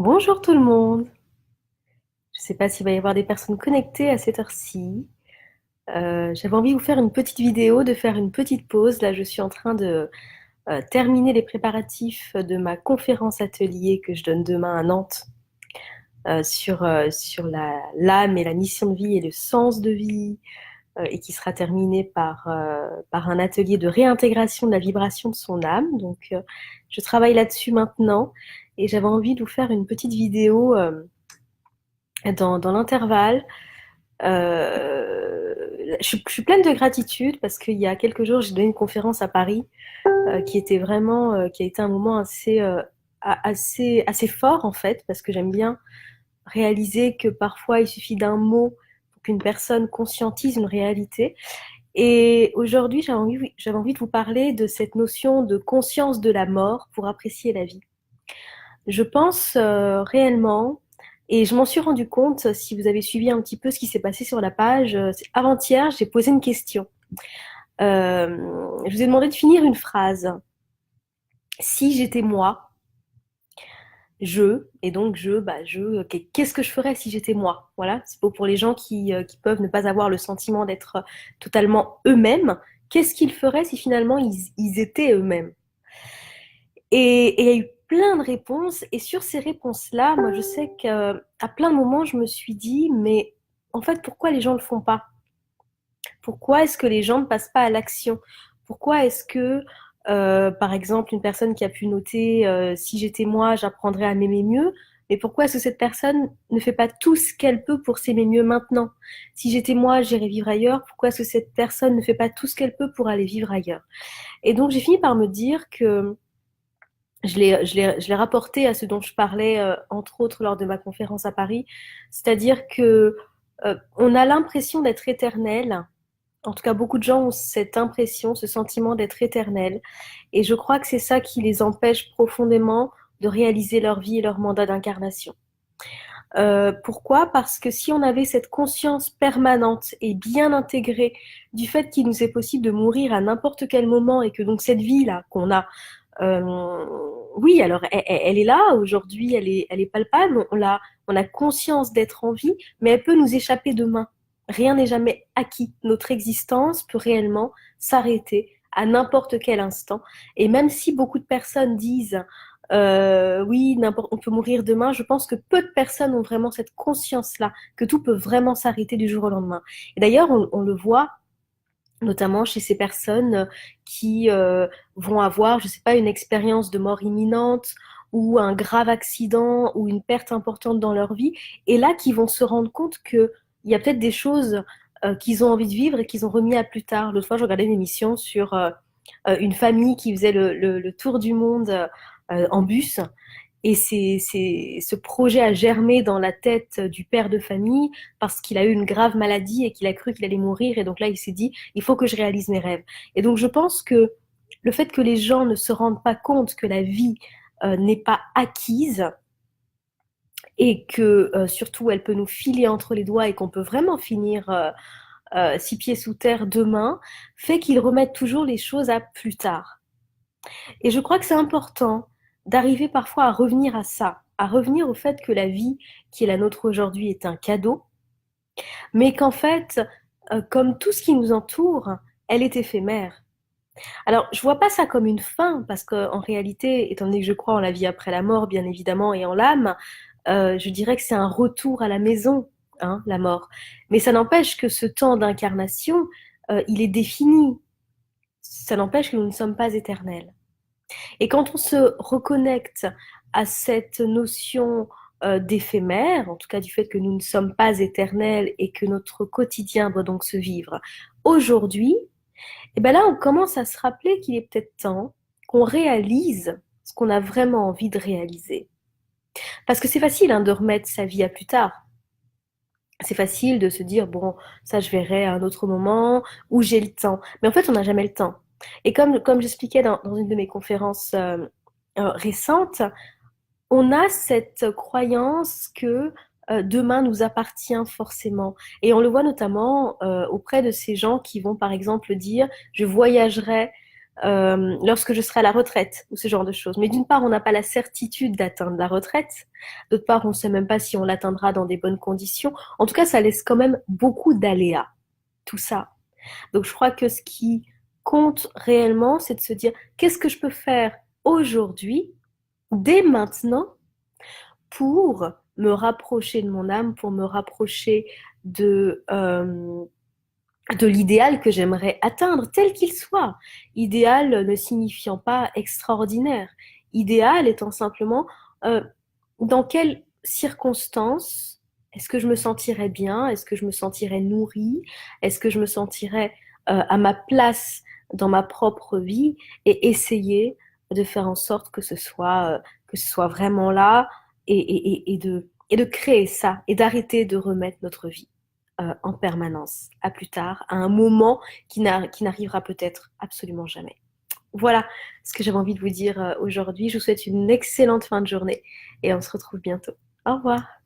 Bonjour tout le monde. Je ne sais pas s'il va y avoir des personnes connectées à cette heure-ci. J'avais envie de vous faire une petite vidéo, de faire une petite pause. Là, je suis en train de terminer les préparatifs de ma conférence atelier que je donne demain à Nantes sur l'âme et la mission de vie et le sens de vie, et qui sera terminée par un atelier de réintégration de la vibration de son âme. Donc, je travaille là-dessus maintenant et j'avais envie de vous faire une petite vidéo dans l'intervalle. Je suis pleine de gratitude parce qu'il y a quelques jours, j'ai donné une conférence à Paris qui était vraiment, qui a été un moment assez fort en fait, parce que j'aime bien réaliser que parfois il suffit d'un mot pour qu'une personne conscientise une réalité. Et aujourd'hui, j'avais envie de vous parler de cette notion de conscience de la mort pour apprécier la vie. Je pense réellement, et je m'en suis rendu compte, si vous avez suivi un petit peu ce qui s'est passé sur la page, avant-hier, j'ai posé une question. Je vous ai demandé de finir une phrase. Si j'étais moi, et donc qu'est-ce que je ferais si j'étais moi? Voilà, c'est pour les gens qui peuvent ne pas avoir le sentiment d'être totalement eux-mêmes. Qu'est-ce qu'ils feraient si finalement ils étaient eux-mêmes? Et il y a eu plein de réponses. Et sur ces réponses-là, moi, je sais qu'à plein de moments, je me suis dit, mais en fait, pourquoi les gens ne le font pas? Pourquoi est-ce que les gens ne passent pas à l'action? Pourquoi est-ce que, par exemple, une personne qui a pu noter, si j'étais moi, j'apprendrais à m'aimer mieux, mais pourquoi est-ce que cette personne ne fait pas tout ce qu'elle peut pour s'aimer mieux maintenant? Si j'étais moi, j'irais vivre ailleurs, pourquoi est-ce que cette personne ne fait pas tout ce qu'elle peut pour aller vivre ailleurs? Et donc, j'ai fini par me dire que je l'ai rapporté à ce dont je parlais, entre autres, lors de ma conférence à Paris, c'est-à-dire que on a l'impression d'être éternel. En tout cas, beaucoup de gens ont cette impression, ce sentiment d'être éternel. Et je crois que c'est ça qui les empêche profondément de réaliser leur vie et leur mandat d'incarnation. Pourquoi? Parce que si on avait cette conscience permanente et bien intégrée du fait qu'il nous est possible de mourir à n'importe quel moment et que donc cette vie-là qu'on a, euh, oui, alors elle est là aujourd'hui, elle est palpable, on a conscience d'être en vie, mais elle peut nous échapper demain. Rien n'est jamais acquis. Notre existence peut réellement s'arrêter à n'importe quel instant. Et même si beaucoup de personnes disent oui, on peut mourir demain, je pense que peu de personnes ont vraiment cette conscience-là, que tout peut vraiment s'arrêter du jour au lendemain. Et d'ailleurs, on le voit notamment chez ces personnes qui vont avoir, je sais pas, une expérience de mort imminente ou un grave accident ou une perte importante dans leur vie, et là qui vont se rendre compte que il y a peut-être des choses qu'ils ont envie de vivre et qu'ils ont remis à plus tard. L'autre fois, je regardais une émission sur une famille qui faisait le tour du monde en bus. Et ce projet a germé dans la tête du père de famille parce qu'il a eu une grave maladie et qu'il a cru qu'il allait mourir. Et donc là, il s'est dit, il faut que je réalise mes rêves. Et donc je pense que le fait que les gens ne se rendent pas compte que la vie n'est pas acquise et que surtout elle peut nous filer entre les doigts et qu'on peut vraiment finir six pieds sous terre demain, fait qu'ils remettent toujours les choses à plus tard. Et je crois que c'est important d'arriver parfois à revenir à ça, à revenir au fait que la vie qui est la nôtre aujourd'hui est un cadeau, mais qu'en fait, comme tout ce qui nous entoure, elle est éphémère. Alors, je vois pas ça comme une fin, parce qu'en réalité, étant donné que je crois en la vie après la mort, bien évidemment, et en l'âme, je dirais que c'est un retour à la maison, hein, la mort. Mais ça n'empêche que ce temps d'incarnation, il est défini. Ça n'empêche que nous ne sommes pas éternels. Et quand on se reconnecte à cette notion d'éphémère, en tout cas du fait que nous ne sommes pas éternels et que notre quotidien doit donc se vivre aujourd'hui, et bien là, on commence à se rappeler qu'il est peut-être temps qu'on réalise ce qu'on a vraiment envie de réaliser. Parce que c'est facile hein, de remettre sa vie à plus tard. C'est facile de se dire, bon, ça je verrai à un autre moment, où j'ai le temps. Mais en fait, on n'a jamais le temps. Et comme j'expliquais dans une de mes conférences récentes, on a cette croyance que demain nous appartient forcément. Et on le voit notamment auprès de ces gens qui vont, par exemple, dire, je voyagerai lorsque je serai à la retraite ou ce genre de choses. Mais d'une part, on n'a pas la certitude d'atteindre la retraite. D'autre part, on ne sait même pas si on l'atteindra dans des bonnes conditions. En tout cas, ça laisse quand même beaucoup d'aléas, tout ça. Donc, je crois que ce qui compte réellement, c'est de se dire qu'est-ce que je peux faire aujourd'hui, dès maintenant, pour me rapprocher de mon âme, pour me rapprocher de l'idéal que j'aimerais atteindre, tel qu'il soit. Idéal ne signifiant pas extraordinaire. Idéal étant simplement euh, dans quelles circonstances est-ce que je me sentirais bien? Est-ce que je me sentirais nourrie? Est-ce que je me sentirais à ma place dans ma propre vie? Et essayer de faire en sorte que ce soit vraiment là et de créer ça et d'arrêter de remettre notre vie en permanence, à plus tard, à un moment qui n'arrivera peut-être absolument jamais. Voilà ce que j'avais envie de vous dire aujourd'hui. Je vous souhaite une excellente fin de journée et on se retrouve bientôt. Au revoir.